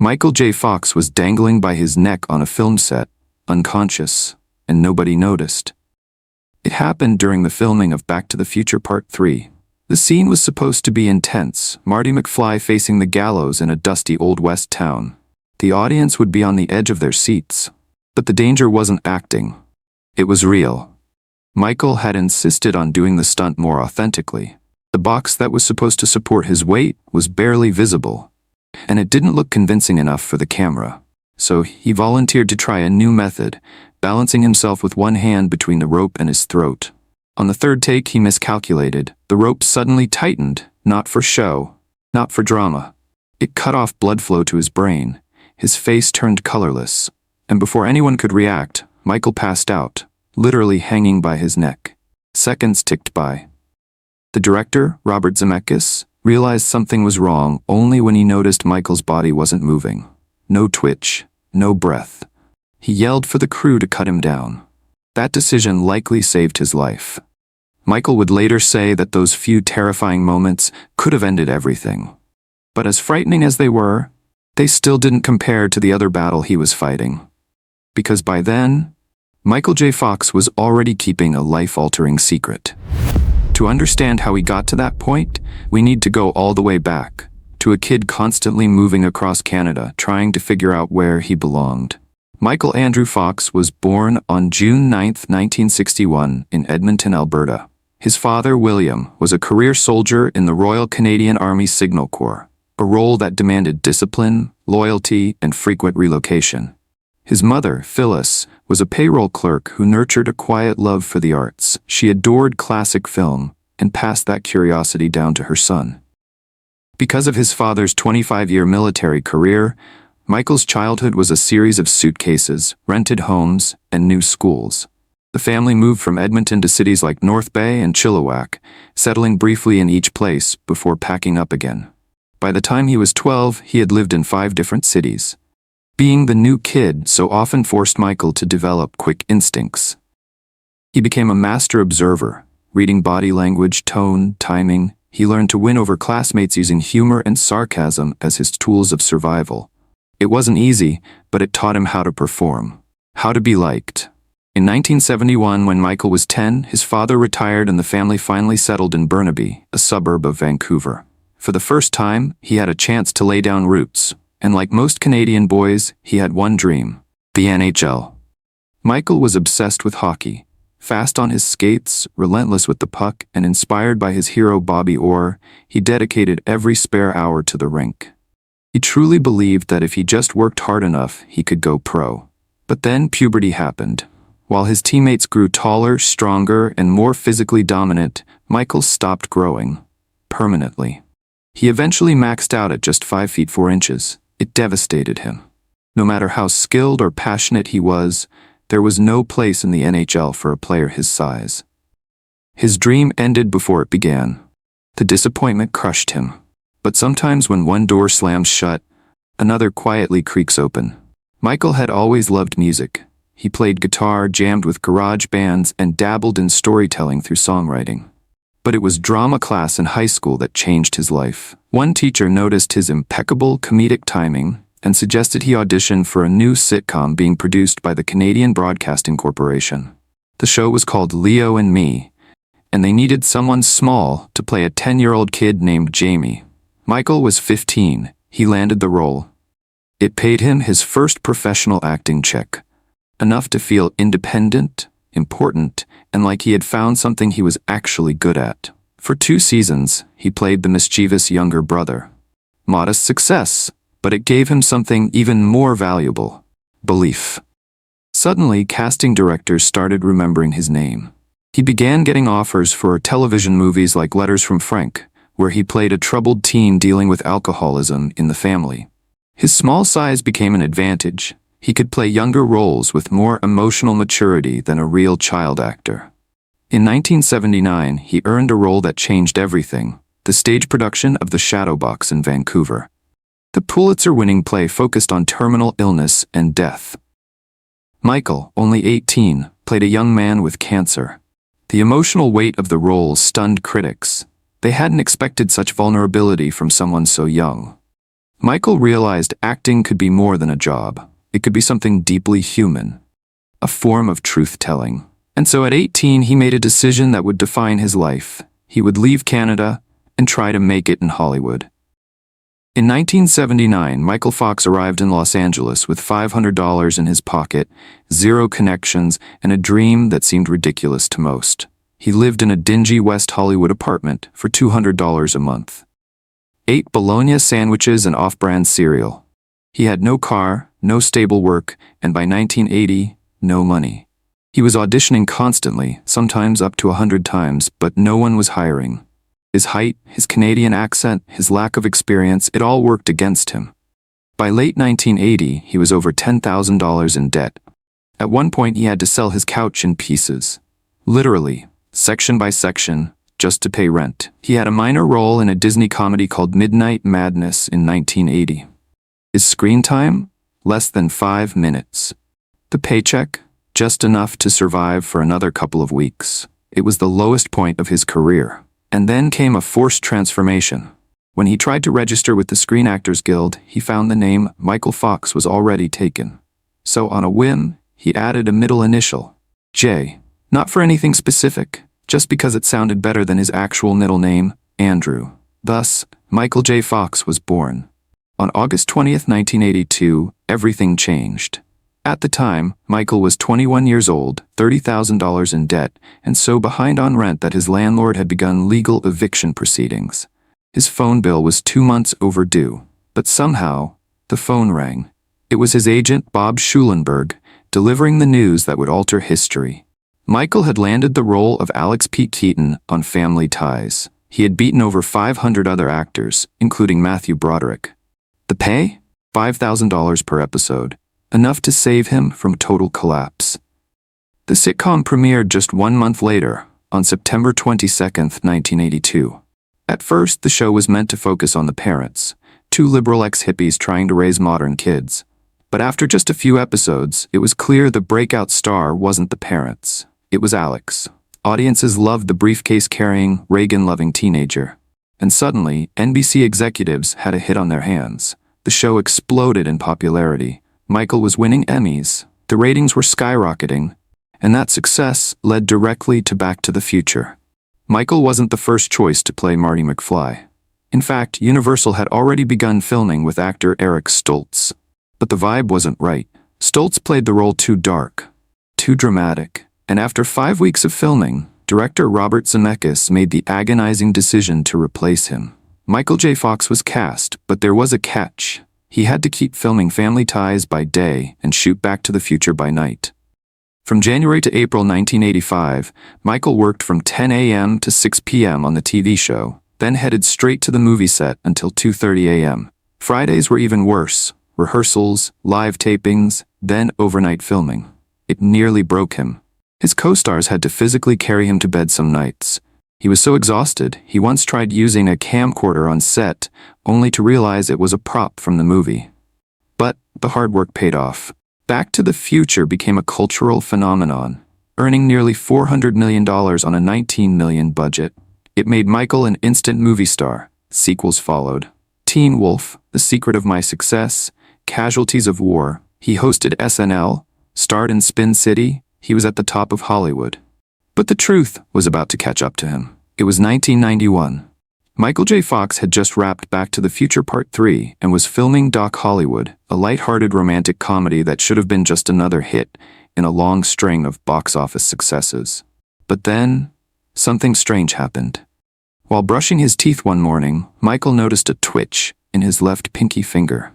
Michael J. Fox was dangling by his neck on a film set, unconscious, and nobody noticed. It happened during the filming of Back to the Future Part 3. The scene was supposed to be intense, Marty McFly facing the gallows in a dusty Old West town. The audience would be on the edge of their seats. But the danger wasn't acting. It was real. Michael had insisted on doing the stunt more authentically. The box that was supposed to support his weight was barely visible, and it didn't look convincing enough for the camera. So he volunteered to try a new method, balancing himself with one hand between the rope and his throat. On the third take, he miscalculated. The rope suddenly tightened, not for show, not for drama. It cut off blood flow to his brain. His face turned colorless, and before anyone could react, Michael passed out, literally hanging by his neck. Seconds ticked by. The director, Robert Zemeckis, realized something was wrong only when he noticed Michael's body wasn't moving. No twitch, no breath. He yelled for the crew to cut him down. That decision likely saved his life. Michael would later say that those few terrifying moments could have ended everything. But as frightening as they were, they still didn't compare to the other battle he was fighting. Because by then, Michael J. Fox was already keeping a life-altering secret. To understand how he got to that point, we need to go all the way back, to a kid constantly moving across Canada, trying to figure out where he belonged. Michael Andrew Fox was born on June 9, 1961, in Edmonton, Alberta. His father, William, was a career soldier in the Royal Canadian Army Signal Corps, a role that demanded discipline, loyalty, and frequent relocation. His mother, Phyllis, was a payroll clerk who nurtured a quiet love for the arts. She adored classic film and passed that curiosity down to her son. Because of his father's 25-year military career, Michael's childhood was a series of suitcases, rented homes, and new schools. The family moved from Edmonton to cities like North Bay and Chilliwack, settling briefly in each place before packing up again. By the time he was 12, he had lived in 5 different cities. Being the new kid so often forced Michael to develop quick instincts. He became a master observer, reading body language, tone, timing. He learned to win over classmates using humor and sarcasm as his tools of survival. It wasn't easy, but it taught him how to perform, how to be liked. In 1971, when Michael was 10, his father retired and the family finally settled in Burnaby, a suburb of Vancouver. For the first time, he had a chance to lay down roots, and like most Canadian boys, he had one dream: the NHL. Michael was obsessed with hockey. Fast on his skates, relentless with the puck, and inspired by his hero Bobby Orr, he dedicated every spare hour to the rink. He truly believed that if he just worked hard enough, he could go pro. But then puberty happened. While his teammates grew taller, stronger, and more physically dominant, Michael stopped growing. Permanently. He eventually maxed out at just 5 feet 4 inches. It devastated him. No matter how skilled or passionate he was, there was no place in the NHL for a player his size. His dream ended before it began. The disappointment crushed him. But sometimes when one door slams shut, another quietly creaks open. Michael had always loved music. He played guitar, jammed with garage bands, and dabbled in storytelling through songwriting. But it was drama class in high school that changed his life. One teacher noticed his impeccable comedic timing and suggested he audition for a new sitcom being produced by the Canadian Broadcasting Corporation. The show was called Leo and Me, and they needed someone small to play a 10-year-old kid named Jamie. Michael was 15. He landed the role. It paid him his first professional acting check, enough to feel independent, important, and like he had found something he was actually good at. For 2 seasons, he played the mischievous younger brother. Modest success, but it gave him something even more valuable: belief. Suddenly, casting directors started remembering his name. He began getting offers for television movies like Letters from Frank, where he played a troubled teen dealing with alcoholism in the family. His small size became an advantage. He could play younger roles with more emotional maturity than a real child actor. In 1979, he earned a role that changed everything: the stage production of The Shadow Box in Vancouver. The Pulitzer-winning play focused on terminal illness and death. Michael, only 18, played a young man with cancer. The emotional weight of the role stunned critics. They hadn't expected such vulnerability from someone so young. Michael realized acting could be more than a job. It could be something deeply human, a form of truth-telling. And so at 18, he made a decision that would define his life. He would leave Canada and try to make it in Hollywood. In 1979, Michael Fox arrived in Los Angeles with $500 in his pocket, 0 connections, and a dream that seemed ridiculous to most. He lived in a dingy West Hollywood apartment for $200 a month. Ate bologna sandwiches and off-brand cereal. He had no car, no stable work, and by 1980, no money. He was auditioning constantly, sometimes up to 100 times, but no one was hiring. His height, his Canadian accent, his lack of experience, it all worked against him. By late 1980, he was over $10,000 in debt. At one point, he had to sell his couch in pieces. Literally, section by section, just to pay rent. He had a minor role in a Disney comedy called Midnight Madness in 1980. His screen time? Less than 5 minutes. The paycheck? Just enough to survive for another couple of weeks. It was the lowest point of his career. And then came a forced transformation. When he tried to register with the Screen Actors Guild, he found the name Michael Fox was already taken. So on a whim, he added a middle initial, J. Not for anything specific, just because it sounded better than his actual middle name, Andrew. Thus, Michael J. Fox was born. On August 20th, 1982, everything changed. At the time, Michael was 21 years old, $30,000 in debt, and so behind on rent that his landlord had begun legal eviction proceedings. His phone bill was 2 months overdue, but somehow, the phone rang. It was his agent, Bob Schulenberg, delivering the news that would alter history. Michael had landed the role of Alex P. Keaton on Family Ties. He had beaten over 500 other actors, including Matthew Broderick. The pay? $5,000 per episode. Enough to save him from total collapse. The sitcom premiered just 1 month later, on September 22nd, 1982. At first, the show was meant to focus on the parents, 2 liberal ex-hippies trying to raise modern kids. But after just a few episodes, it was clear the breakout star wasn't the parents. It was Alex. Audiences loved the briefcase-carrying, Reagan-loving teenager. And suddenly, NBC executives had a hit on their hands. The show exploded in popularity. Michael was winning Emmys, the ratings were skyrocketing, and that success led directly to Back to the Future. Michael wasn't the first choice to play Marty McFly. In fact, Universal had already begun filming with actor Eric Stoltz. But the vibe wasn't right. Stoltz played the role too dark, too dramatic, and after 5 weeks of filming, director Robert Zemeckis made the agonizing decision to replace him. Michael J. Fox was cast, but there was a catch. He had to keep filming Family Ties by day and shoot Back to the Future by night. From January to April 1985, Michael worked from 10 a.m. to 6 p.m. on the TV show, then headed straight to the movie set until 2:30 a.m. Fridays were even worse. Rehearsals, live tapings, then overnight filming. It nearly broke him. His co-stars had to physically carry him to bed some nights. He was so exhausted, he once tried using a camcorder on set, only to realize it was a prop from the movie. But the hard work paid off. Back to the Future became a cultural phenomenon, earning nearly $400 million on a $19 million budget. It made Michael an instant movie star. Sequels followed. Teen Wolf, The Secret of My Success, Casualties of War. He hosted SNL, starred in Spin City. He was at the top of Hollywood. But the truth was about to catch up to him. It was 1991. Michael J. Fox had just wrapped Back to the Future Part 3 and was filming Doc Hollywood, a light-hearted romantic comedy that should have been just another hit in a long string of box office successes. But then, something strange happened. While brushing his teeth one morning, Michael noticed a twitch in his left pinky finger.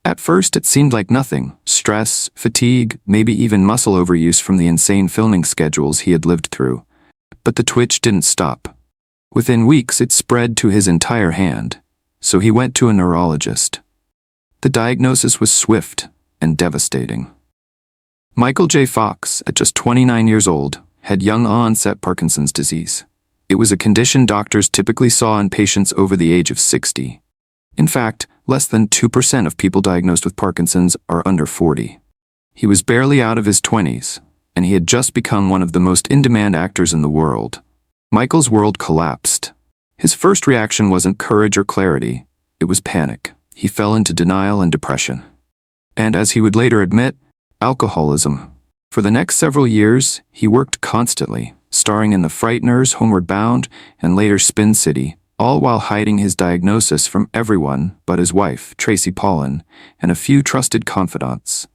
At first, it seemed like nothing. Stress, fatigue, maybe even muscle overuse from the insane filming schedules he had lived through. But the twitch didn't stop. Within weeks, it spread to his entire hand, so he went to a neurologist. The diagnosis was swift and devastating. Michael J. Fox, at just 29 years old, had young-onset Parkinson's disease. It was a condition doctors typically saw in patients over the age of 60. In fact, less than 2% of people diagnosed with Parkinson's are under 40. He was barely out of his 20s, and he had just become one of the most in-demand actors in the world. Michael's world collapsed. His first reaction wasn't courage or clarity, it was panic. he fell into denial and depression. And as he would later admit, alcoholism. For the next several years, he worked constantly, starring in The Frighteners, Homeward Bound, and later Spin City, all while hiding his diagnosis from everyone but his wife, Tracy Pollan, and a few trusted confidants.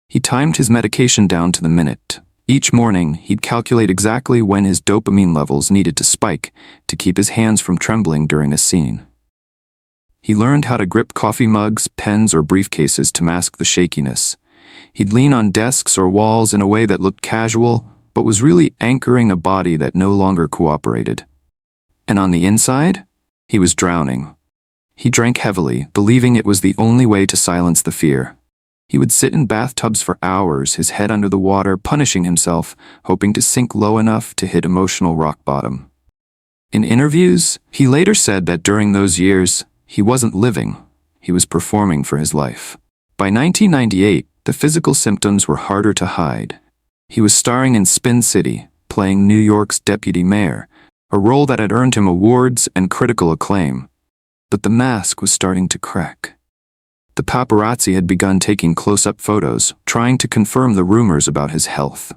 He timed his medication down to the minute. Each morning, he'd calculate exactly when his dopamine levels needed to spike to keep his hands from trembling during a scene. He learned how to grip coffee mugs, pens, or briefcases to mask the shakiness. He'd lean on desks or walls in a way that looked casual, but was really anchoring a body that no longer cooperated. And on the inside, he was drowning. He drank heavily, believing it was the only way to silence the fear. He would sit in bathtubs for hours, his head under the water, punishing himself, hoping to sink low enough to hit emotional rock bottom. In interviews, he later said that during those years, he wasn't living, he was performing for his life. By 1998, the physical symptoms were harder to hide. He was starring in Spin City, playing New York's deputy mayor, a role that had earned him awards and critical acclaim. But the mask was starting to crack. The paparazzi had begun taking close-up photos, trying to confirm the rumors about his health.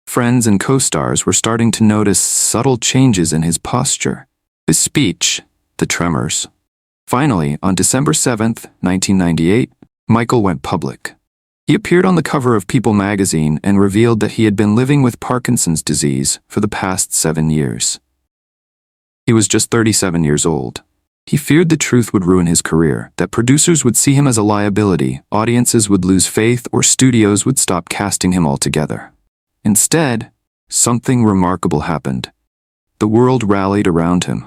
Friends and co-stars were starting to notice subtle changes in his posture, his speech, the tremors. Finally, on December 7, 1998, Michael went public. He appeared on the cover of People magazine and revealed that he had been living with Parkinson's disease for the past 7 years. He was just 37 years old. He feared the truth would ruin his career, that producers would see him as a liability, audiences would lose faith, or studios would stop casting him altogether. Instead, something remarkable happened. The world rallied around him.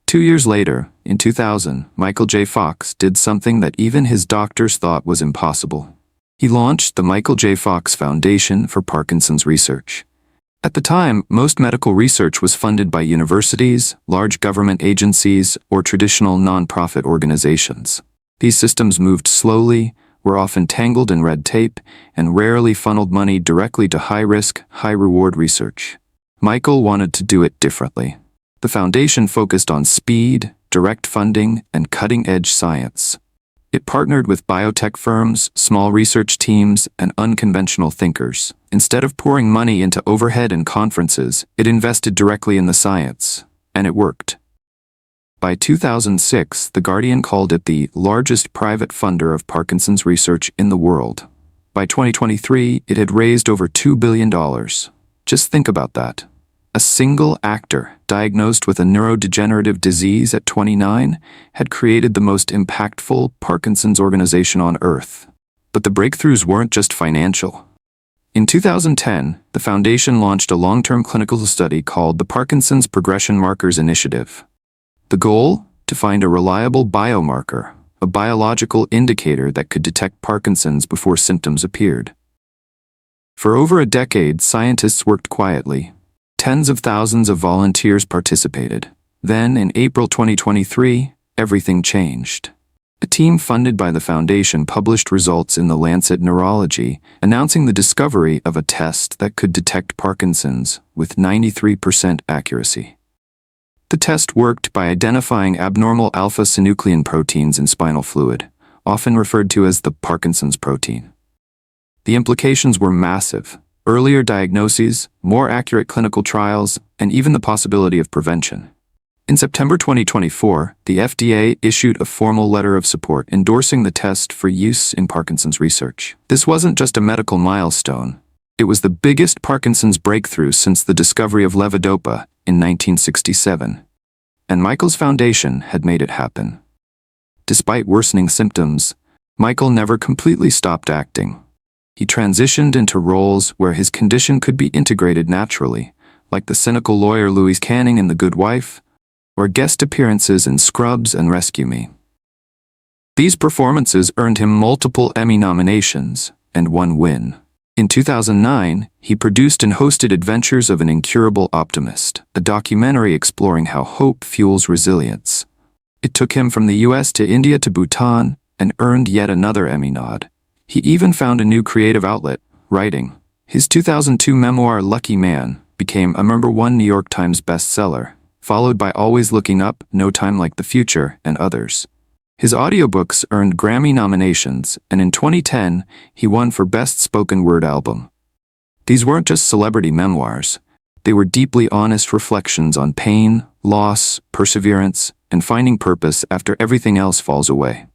2 years later, in 2000, Michael J. Fox did something that even his doctors thought was impossible. He launched the Michael J. Fox Foundation for Parkinson's Research. At the time, most medical research was funded by universities, large government agencies, or traditional nonprofit organizations. These systems moved slowly, were often tangled in red tape, and rarely funneled money directly to high-risk, high-reward research. Michael wanted to do it differently. The foundation focused on speed, direct funding, and cutting-edge science. It partnered with biotech firms, small research teams, and unconventional thinkers. Instead of pouring money into overhead and conferences, it invested directly in the science, and it worked. By 2006, The Guardian called it the largest private funder of Parkinson's research in the world. By 2023, it had raised over $2 billion. Just think about that. A single actor, diagnosed with a neurodegenerative disease at 29, had created the most impactful Parkinson's organization on Earth. But the breakthroughs weren't just financial. In 2010, the foundation launched a long-term clinical study called the Parkinson's Progression Markers Initiative. The goal? To find a reliable biomarker, a biological indicator that could detect Parkinson's before symptoms appeared. For over a decade, scientists worked quietly. Tens of thousands of volunteers participated. Then, in April 2023, everything changed. A team funded by the foundation published results in The Lancet Neurology, announcing the discovery of a test that could detect Parkinson's with 93% accuracy. The test worked by identifying abnormal alpha-synuclein proteins in spinal fluid, often referred to as the Parkinson's protein. The implications were massive. Earlier diagnoses, more accurate clinical trials, and even the possibility of prevention. In September 2024, the FDA issued a formal letter of support endorsing the test for use in Parkinson's research. This wasn't just a medical milestone. It was the biggest Parkinson's breakthrough since the discovery of levodopa in 1967. And Michael's foundation had made it happen. Despite worsening symptoms, Michael never completely stopped acting. He transitioned into roles where his condition could be integrated naturally, like the cynical lawyer Louise Canning in The Good Wife, or guest appearances in Scrubs and Rescue Me. These performances earned him multiple Emmy nominations and one win. In 2009, he produced and hosted Adventures of an Incurable Optimist, a documentary exploring how hope fuels resilience. It took him from the US to India to Bhutan and earned yet another Emmy nod. He even found a new creative outlet, writing. His 2002 memoir, Lucky Man, became a #1 New York Times bestseller, followed by Always Looking Up, No Time Like the Future, and others. His audiobooks earned Grammy nominations, and in 2010, he won for Best Spoken Word Album. These weren't just celebrity memoirs. They were deeply honest reflections on pain, loss, perseverance, and finding purpose after everything else falls away.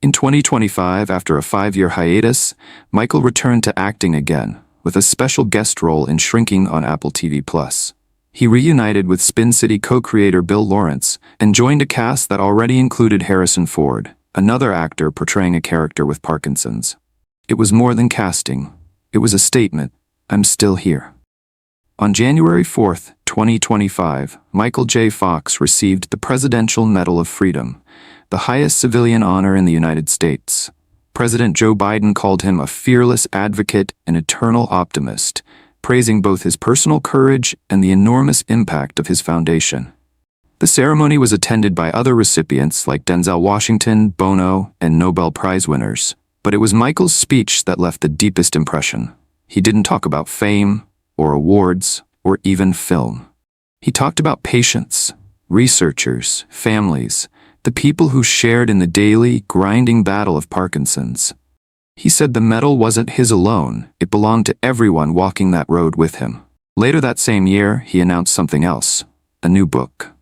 In 2025, after a 5-year hiatus, Michael returned to acting again, with a special guest role in Shrinking on Apple TV+. He reunited with Spin City co-creator Bill Lawrence and joined a cast that already included Harrison Ford, another actor portraying a character with Parkinson's. It was more than casting. It was a statement. I'm still here. On January 4, 2025, Michael J. Fox received the Presidential Medal of Freedom, the highest civilian honor in the United States. President Joe Biden called him a fearless advocate and eternal optimist, praising both his personal courage and the enormous impact of his foundation. The ceremony was attended by other recipients like Denzel Washington, Bono, and Nobel Prize winners, but it was Michael's speech that left the deepest impression. He didn't talk about fame, or awards, or even film. He talked about patients, researchers, families, the people who shared in the daily, grinding battle of Parkinson's. He said the medal wasn't his alone, it belonged to everyone walking that road with him. Later that same year, he announced something else, a new book.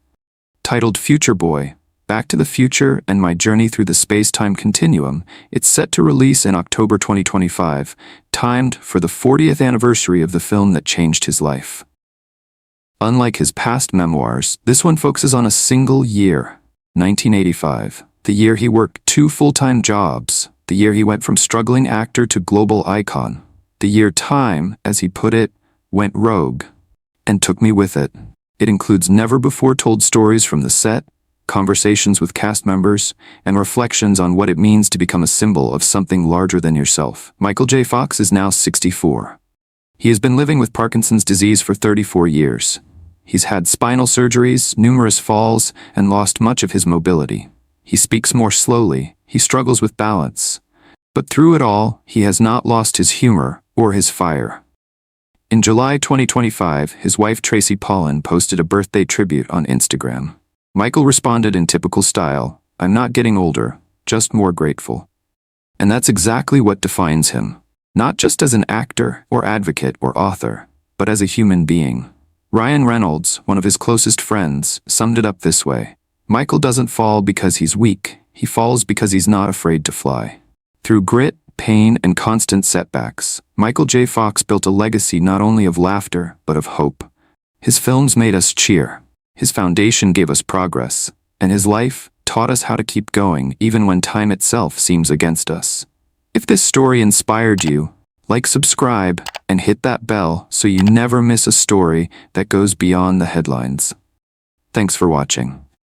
Titled Future Boy, Back to the Future and My Journey Through the Space-Time Continuum, it's set to release in October 2025, timed for the 40th anniversary of the film that changed his life. Unlike his past memoirs, this one focuses on a single year, 1985, the year he worked 2 full-time jobs, the year he went from struggling actor to global icon, the year time, as he put it, went rogue, and took me with it. It includes never-before-told stories from the set, conversations with cast members, and reflections on what it means to become a symbol of something larger than yourself. Michael J. Fox is now 64. He has been living with Parkinson's disease for 34 years. He's had spinal surgeries, numerous falls, and lost much of his mobility. He speaks more slowly. He struggles with balance. But through it all, he has not lost his humor or his fire. In July 2025, his wife Tracy Pollan posted a birthday tribute on Instagram. Michael responded in typical style, "I'm not getting older, just more grateful." And that's exactly what defines him. Not just as an actor or advocate or author, but as a human being. Ryan Reynolds, one of his closest friends, summed it up this way: Michael doesn't fall because he's weak, he falls because he's not afraid to fly. Through grit, pain, and constant setbacks, Michael J. Fox built a legacy not only of laughter, but of hope. His films made us cheer. His foundation gave us progress, and his life taught us how to keep going even when time itself seems against us. If this story inspired you, like, subscribe, and hit that bell so you never miss a story that goes beyond the headlines. Thanks for watching.